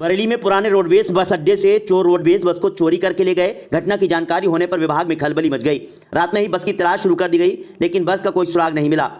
बरेली में पुराने roadways bus अड्डे से चोर रोडवेज बस को चोरी करके ले गए। घटना की जानकारी होने पर विभाग में खलबली मच गई। रात में ही बस की तलाश शुरू कर दी गई, लेकिन बस का कोई सुराग नहीं मिला।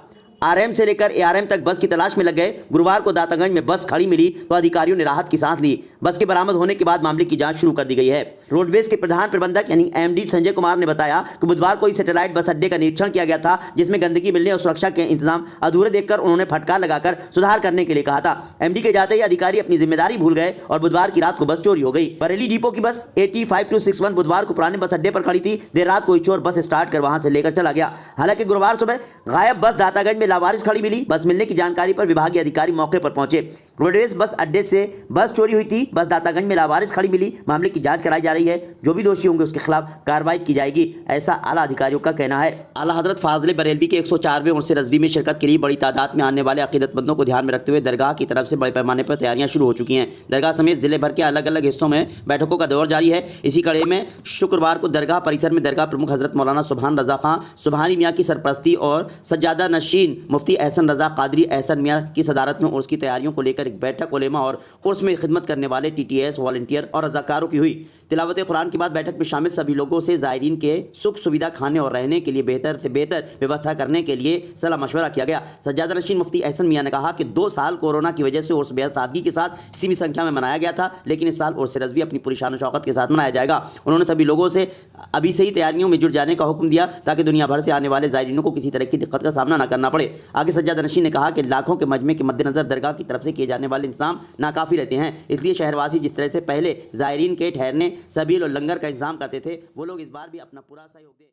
आरएम से लेकर एआरएम तक बस की तलाश में लग गए। गुरुवार को दातागंज में बस खड़ी मिली तो अधिकारियों ने राहत की सांस ली। बस के बरामद होने के बाद मामले की जांच शुरू कर दी गई है। रोडवेज के प्रधान प्रबंधक यानी एमडी संजय कुमार ने बताया कि बुधवार को सैटेलाइट बस अड्डे का निरीक्षण किया गया था, जिसमें गंदगी मिलने और सुरक्षा के इंतजाम अधूरे देखकर उन्होंने फटकार लगाकर सुधार करने के लिए कहा था। एमडी के जाते ही अधिकारी अपनी जिम्मेदारी भूल गए और बुधवार की रात को बस चोरी हो गई। बरेली डिपो की बस 85261 बुधवार को पुराने बस अड्डे पर खड़ी थी। देर रात कोई चोर बस स्टार्ट कर वहां से लेकर चला गया। हालांकि गुरुवार सुबह गायब बस दातागंज में लावारिस खड़ी मिली। बस मिलने की जानकारी पर विभागीय अधिकारी मौके पर पहुंचे। रोडवेज बस अड्डे से बस चोरी हुई थी। बस दातागंज में लावारिस खड़ी मिली। मामले की जांच कराई जा रही है। जो भी दोषी होंगे उसके खिलाफ कार्रवाई की जाएगी, ऐसा आला अधिकारियों का कहना है। आला हजरत फाजले बरेलवी के 104वें उर्स रज़वी में शिरकत के लिए बड़ी तादाद में आने वाले अकीदतमंदों को ध्यान में रखते हुए दरगाह की तरफ से बड़े पैमाने पर तैयारियां शुरू हो चुकी हैं। दरगाह समेत जिले भर के अलग अलग हिस्सों में बैठकों का दौर जारी है। इसी कड़ी में शुक्रवार को दरगाह परिसर में दरगाह प्रमुख हजरत मौलाना सुभान रजा खां सुभानी मियाँ की सरपरस्ती और सज्जादा नशीन मुफ्ती एहसन रजा कादरी एहसन मियाँ की सदारत में उर्स की तैयारियों को लेकर एक बैठक उलेमा और उर्स में खिदमत करने वाले टीटीएस वॉलंटियर और रजाकारों की हुई। तिलावत कुरान के बाद बैठक में शामिल सभी लोगों से ज़ायरीन के सुख सुविधा, खाने और रहने के लिए बेहतर से बेहतर व्यवस्था करने के लिए सलाह मशवरा किया गया। सज्जादा नशीन मुफ्ती एहसन मियाँ ने कहा कि 2 साल कोरोना की वजह से उर्स बेहद सादगी के साथ सीमित संख्या में मनाया गया था, लेकिन इस साल उर्स रज़वी अपनी पूरी शान शौकत के साथ मनाया जाएगा। उन्होंने सभी लोगों से अभी से ही तैयारियों में जुट जाने का हुक्म दिया ताकि दुनिया भर से आने वाले ज़ायरीनों को किसी तरह की दिक्कत का सामना न करना पड़े। आगे सज्जादा नशीन ने कहा कि लाखों के मजमे के मद्देनजर दरगाह की तरफ से किए जाने वाले इंतजाम नाकाफी रहते हैं, इसलिए शहरवासी जिस तरह से पहले ज़ायरीन के ठहरने, सबील और लंगर का इंतजाम करते थे, वो लोग इस बार भी अपना पूरा सहयोग दें।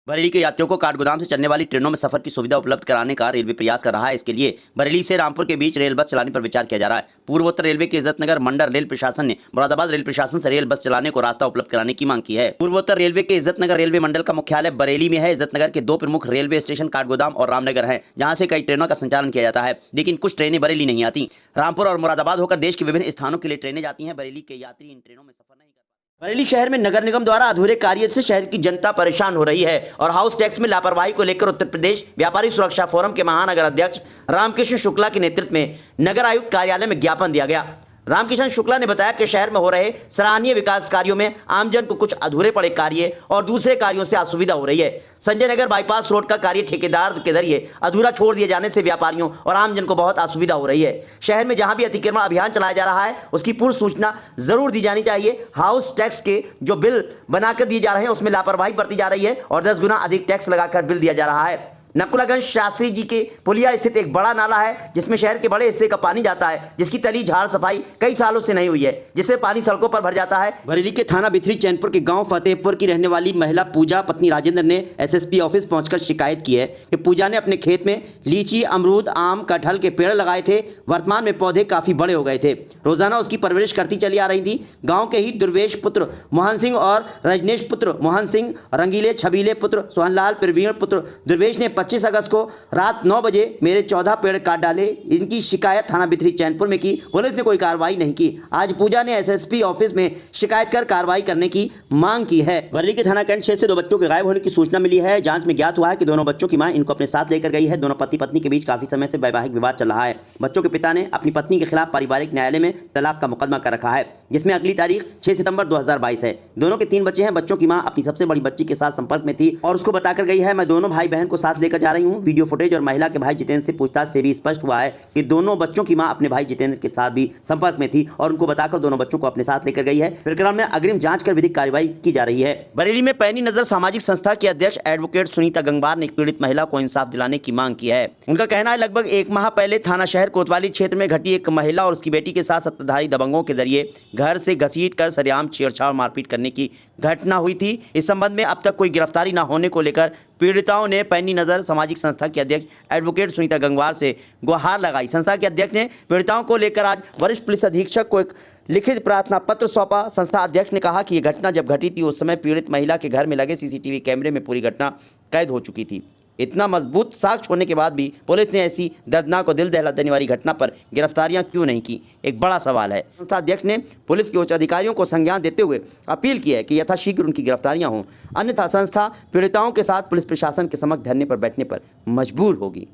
बरेली के यात्रियों को काठगोदाम से चलने वाली ट्रेनों में सफर की सुविधा उपलब्ध कराने का रेलवे प्रयास कर रहा है। इसके लिए बरेली से रामपुर के बीच रेल बस चलाने पर विचार किया जा रहा है। पूर्वोत्तर रेलवे के इज्जतनगर मंडल रेल प्रशासन ने मुरादाबाद रेल प्रशासन से रेल बस चलाने को रास्ता उपलब्ध कराने की मांग की है। पूर्वोत्तर रेलवे के इज्जतनगर रेलवे मंडल का मुख्यालय बरेली में है। इज्जतनगर के 2 प्रमुख रेलवे स्टेशन काठगोदाम और रामनगर हैं, जहां से कई ट्रेनों का संचालन किया जाता है, लेकिन कुछ ट्रेनें बरेली नहीं आती। रामपुर और मुरादाबाद होकर देश के विभिन्न स्थानों के लिए ट्रेनें जाती हैं। बरेली के यात्री इन ट्रेनों में सफर नहीं कर। बरेली शहर में नगर निगम द्वारा अधूरे कार्य से शहर की जनता परेशान हो रही है और हाउस टैक्स में लापरवाही को लेकर उत्तर प्रदेश व्यापारी सुरक्षा फोरम के महानगर अध्यक्ष रामकृष्ण शुक्ला के नेतृत्व में नगर आयुक्त कार्यालय में ज्ञापन दिया गया। रामकिशन शुक्ला ने बताया कि शहर में हो रहे सराहनीय विकास कार्यों में आमजन को कुछ अधूरे पड़े कार्य और दूसरे कार्यों से असुविधा हो रही है। संजय नगर बाईपास रोड का कार्य ठेकेदार के जरिए अधूरा छोड़ दिए जाने से व्यापारियों और आमजन को बहुत असुविधा हो रही है। शहर में जहां भी अतिक्रमण अभियान चलाया जा रहा है उसकी पूर्व सूचना जरूर दी जानी चाहिए। हाउस टैक्स के जो बिल बनाकर दिए जा रहे हैं उसमें लापरवाही बरती जा रही है और 10 गुना अधिक टैक्स लगाकर बिल दिया जा रहा है। नकुलागंज शास्त्री जी के पुलिया स्थित एक बड़ा नाला है जिसमें शहर के बड़े हिस्से का पानी जाता है, जिसकी तली झाड़ सफाई कई सालों से नहीं हुई है, जिससे पानी सड़कों पर भर जाता है। बरेली के थाना बिथरी चैनपुर के गांव फतेहपुर की रहने वाली महिला पूजा पत्नी राजेंद्र ने एसएसपी ऑफिस पहुंचकर शिकायत की है कि पूजा ने अपने खेत में लीची, अमरूद, आम, कटहल के पेड़ लगाए थे। वर्तमान में पौधे काफी बड़े हो गए थे। रोजाना उसकी परवरिश करती चली आ रही थी। गाँव के ही दुर्वेश पुत्र मोहन सिंह और रजनेश पुत्र मोहन सिंह, रंगीले छबीले पुत्र सोहनलाल, प्रवीण पुत्र दुर्वेश ने 25 अगस्त को रात 9 बजे मेरे 14 पेड़ काट डाले। इनकी शिकायत थाना बिथरी चैनपुर में की। पुलिस ने कोई कार्रवाई नहीं की। आज पूजा ने एसएसपी ऑफिस में शिकायत कर कार्रवाई करने की मांग की है। बरेली के थाना कैंट क्षेत्र से 2 बच्चों के गायब होने की सूचना मिली है। जांच में ज्ञात हुआ है कि दोनों बच्चों की मां इनको अपने साथ लेकर गई है। दोनों पति पत्नी के बीच काफी समय से वैवाहिक विवाद चल रहा है। बच्चों के पिता ने अपनी पत्नी के खिलाफ पारिवारिक न्यायालय में तलाक का मुकदमा कर रखा है, जिसमें अगली तारीख 6 सितंबर 2022 है। दोनों के 3 बच्चे हैं। बच्चों की मां अपनी सबसे बड़ी बच्ची के साथ संपर्क में थी और उसको बताकर गई है, मैं दोनों भाई बहन को साथ लेकर जा रही हूँ। वीडियो फुटेज और महिला के भाई जितेंद्र से पूछताछ से भी स्पष्ट हुआ है कि दोनों बच्चों की मां अपने भाई जितेंद्र के साथ भी संपर्क में थी और उनको बताकर दोनों बच्चों को अपने साथ लेकर गई है। प्रकरण में अग्रिम जांच कर विधिक कार्रवाई की जा रही है। बरेली में पैनी नजर सामाजिक संस्था की अध्यक्ष एडवोकेट सुनीता गंगवार ने पीड़ित महिला को इंसाफ दिलाने की मांग की है। उनका कहना है लगभग 1 माह पहले थाना शहर कोतवाली क्षेत्र में घटी एक महिला और उसकी बेटी के साथ सत्ताधारी दबंगों के जरिए घर से घसीट कर सरेआम छेड़छाड़ मारपीट करने की घटना हुई थी। इस संबंध में अब तक कोई गिरफ्तारी न होने को लेकर पीड़िताओं ने पैनी नजर सामाजिक संस्था की अध्यक्ष एडवोकेट सुनीता गंगवार से गुहार लगाई। संस्था के अध्यक्ष ने पीड़िताओं को लेकर आज वरिष्ठ पुलिस अधीक्षक को एक लिखित प्रार्थना पत्र सौंपा। संस्था अध्यक्ष ने कहा कि यह घटना जब घटी थी उस समय पीड़ित महिला के घर में लगे सीसीटीवी कैमरे में पूरी घटना कैद हो चुकी थी। इतना मजबूत साक्ष्य होने के बाद भी पुलिस ने ऐसी दर्दनाक और दिल दहला देने वाली घटना पर गिरफ्तारियां क्यों नहीं की, एक बड़ा सवाल है। संस्था अध्यक्ष ने पुलिस के उच्च अधिकारियों को संज्ञान देते हुए अपील की है कि यथाशीघ्र उनकी गिरफ्तारियां हों, अन्यथा संस्था पीड़िताओं के साथ पुलिस प्रशासन के समक्ष धरने पर बैठने पर मजबूर होगी।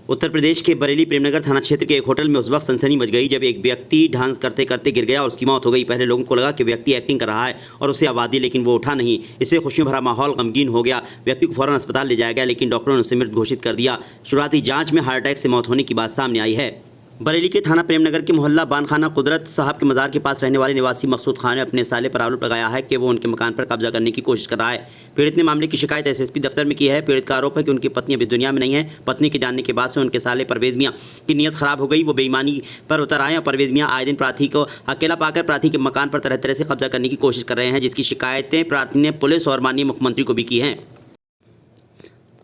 उत्तर प्रदेश के बरेली प्रेमनगर थाना क्षेत्र के एक होटल में उस वक्त सनसनी मच गई जब एक व्यक्ति डांस करते करते गिर गया और उसकी मौत हो गई। पहले लोगों को लगा कि व्यक्ति एक्टिंग कर रहा है और उसे आवाज़ दी, लेकिन वो उठा नहीं। इससे खुशियों भरा माहौल गमगीन हो गया। व्यक्ति को फौरन अस्पताल ले जाया गया, लेकिन डॉक्टरों ने उसे मृत घोषित कर दिया। शुरुआती जांच में हार्ट अटैक से मौत होने की बात सामने आई है। बरेली के थाना प्रेमनगर के मोहल्ला बानखाना कुदरत साहब के मज़ार के पास रहने वाले निवासी मकसूद खान ने अपने साले पर आरोप लगाया है कि वो उनके मकान पर कब्जा करने की कोशिश कर रहा है। पीड़ित ने मामले की शिकायत एसएसपी दफ्तर में की है। पीड़ित का आरोप है कि उनकी पत्नी अभी इस दुनिया में नहीं है। पत्नी के जानने के बाद से उनके साले परवेज मियाँ की नीयत खराब हो गई। वो बेईमानी पर उतर आए और परवेज मियाँ आए दिन प्रार्थी को अकेला पाकर प्रार्थी के मकान पर तरह तरह से कब्जा करने की कोशिश कर रहे हैं, जिसकी शिकायतें प्रार्थी ने पुलिस और माननीय मुख्यमंत्री को भी की हैं।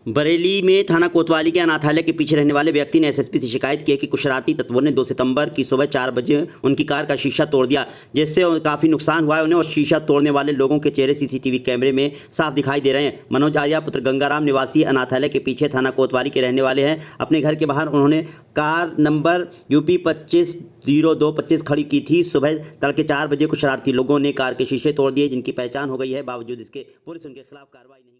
बरेली में थाना कोतवाली के अनाथालय के पीछे रहने वाले व्यक्ति ने एसएसपी से शिकायत की है कि कुछ शरारती तत्वों ने 2 सितंबर की सुबह 4 बजे उनकी कार का शीशा तोड़ दिया, जिससे काफ़ी नुकसान हुआ है उन्हें। और शीशा तोड़ने वाले लोगों के चेहरे सीसीटीवी कैमरे में साफ दिखाई दे रहे हैं। मनोज आर्या पुत्र गंगाराम निवासी अनाथालय के पीछे थाना कोतवाली के रहने वाले हैं। अपने घर के बाहर उन्होंने कार नंबर UP 250225 खड़ी की थी। सुबह तड़के 4 बजे कुछ शरारती लोगों ने कार के शीशे तोड़ दिए, जिनकी पहचान हो गई है। बावजूद इसके पुलिस उनके खिलाफ कार्रवाई नहीं